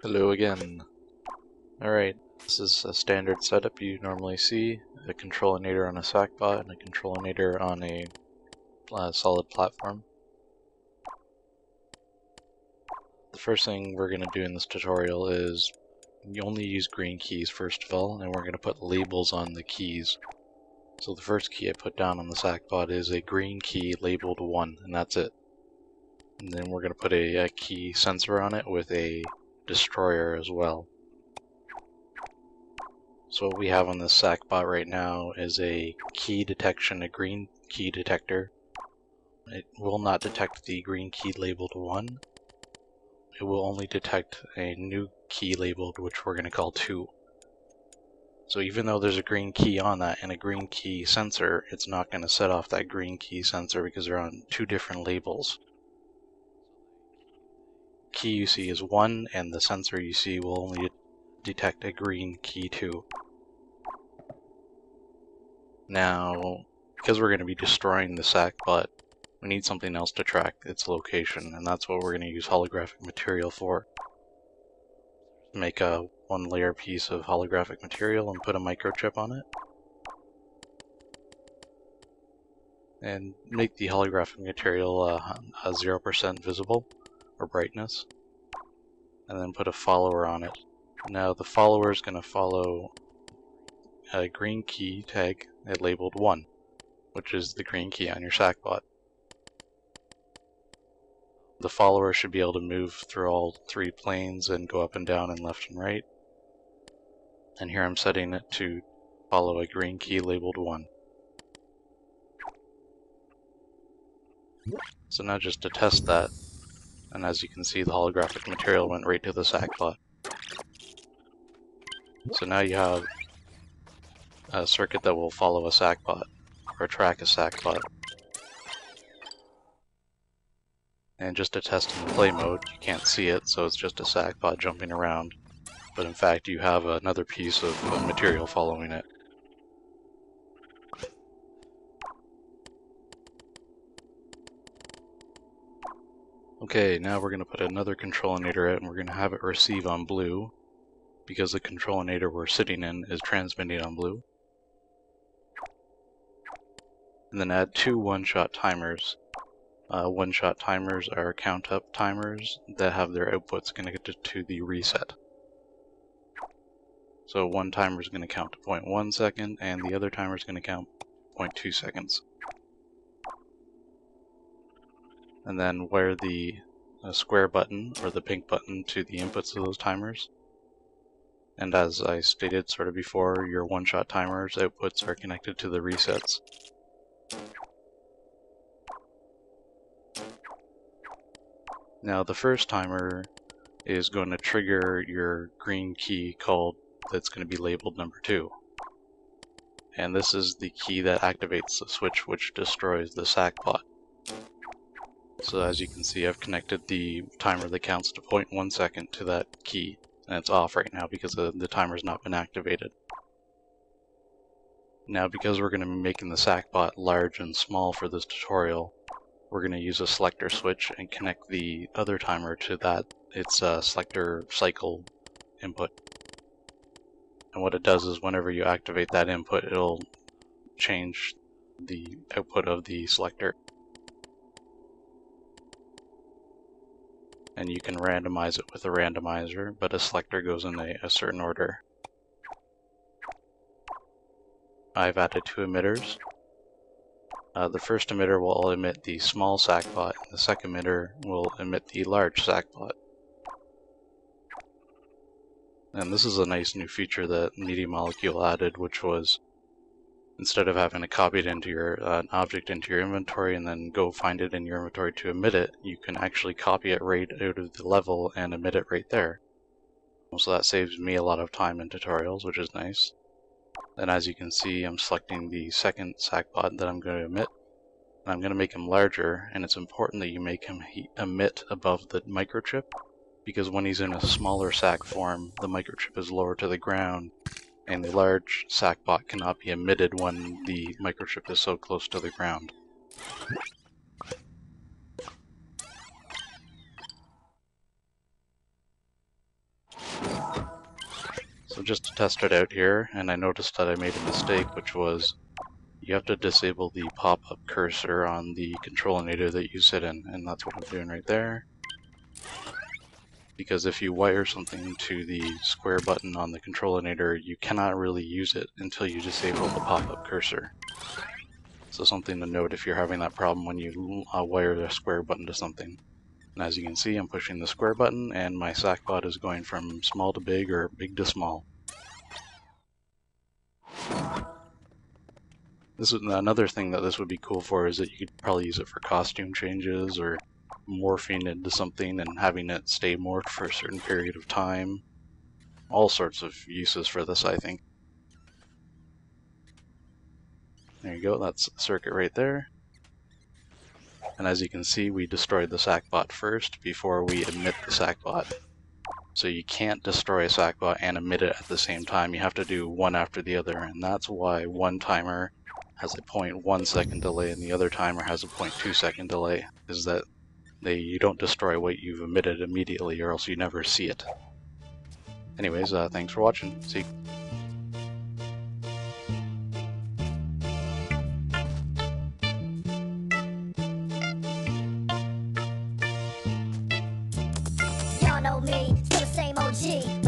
Hello again. Alright, this is a standard setup you normally see, a controlinator on a sackbot and a controlinator on a solid platform. The first thing we're going to do in this tutorial is you only use green keys first of all, and we're going to put labels on the keys. So the first key I put down on the sackbot is a green key labeled 1, and that's it. And then we're going to put a key sensor on it with a destroyer as well. So what we have on this sackbot right now is a key detection, a green key detector. It will not detect the green key labeled 1. It will only detect a new key labeled, which we're going to call 2. So even though there's a green key on that and a green key sensor, it's not going to set off that green key sensor because they're on two different labels. Key you see is 1, and the sensor you see will only detect a green key 2. Now, because we're going to be destroying the sackbot, we need something else to track its location, and that's what we're going to use holographic material for. Make a one-layer piece of holographic material and put a microchip on it. And make the holographic material a 0% visible, or brightness. And then put a follower on it. Now the follower is going to follow a green key tag labeled 1, which is the green key on your sackbot. The follower should be able to move through all 3 planes and go up and down and left and right. And here I'm setting it to follow a green key labeled 1. So now just to test that, and as you can see the holographic material went right to the sackbot. So now you have a circuit that will follow a sackbot, or track a sackbot. And just to test in play mode, you can't see it, so it's just a sackbot jumping around. But in fact, you have another piece of material following it. Okay, now we're going to put another controlinator out, and we're going to have it receive on blue, because the controlinator we're sitting in is transmitting on blue. And then add 2 one-shot timers. One-shot timers are count-up timers that have their outputs connected to the reset. So one timer is going to count to 0.1 second, and the other timer is going to count 0.2 seconds. And then wire the square button, or the pink button, to the inputs of those timers. And as I stated sort of before, your one-shot timer's outputs are connected to the resets. Now the first timer is going to trigger your green key that's going to be labeled number 2. And this is the key that activates the switch which destroys the sackbot. So as you can see, I've connected the timer that counts to 0.1 second to that key, and it's off right now because the timer's not been activated. Now because we're going to be making the sackbot large and small for this tutorial, we're going to use a selector switch and connect the other timer to its selector cycle input. And what it does is whenever you activate that input, it'll change the output of the selector. And you can randomize it with a randomizer, but a selector goes in a certain order. I've added 2 emitters. The first emitter will emit the small sackbot, and the second emitter will emit the large sackbot. And this is a nice new feature that Media Molecule added, which was instead of having to copy it into an object into your inventory and then go find it in your inventory to emit it, you can actually copy it right out of the level and emit it right there. So that saves me a lot of time in tutorials, which is nice. And as you can see, I'm selecting the second sackbot that I'm going to emit. And I'm going to make him larger, and it's important that you make him emit above the microchip, because when he's in a smaller sack form, the microchip is lower to the ground, and the large sackbot cannot be emitted when the microchip is so close to the ground. So just to test it out here, and I noticed that I made a mistake, which was you have to disable the pop-up cursor on the controlinator that you sit in, and that's what I'm doing right there. Because if you wire something to the square button on the controlinator, you cannot really use it until you disable the pop-up cursor. So something to note if you're having that problem when you wire the square button to something. And as you can see, I'm pushing the square button, and my sackbot is going from small to big or big to small. This is another thing that this would be cool for, is that you could probably use it for costume changes or morphing into something and having it stay morphed for a certain period of time. All sorts of uses for this, I think. There you go, that's the circuit right there. And as you can see, we destroyed the sackbot first before we emit the sackbot. So you can't destroy a sackbot and emit it at the same time. You have to do one after the other, and that's why one timer has a 0.1 second delay and the other timer has a 0.2 second delay, is that you don't destroy what you've emitted immediately, or else you never see it. Anyways, thanks for watching. See you. Y'all know me, still the same OG.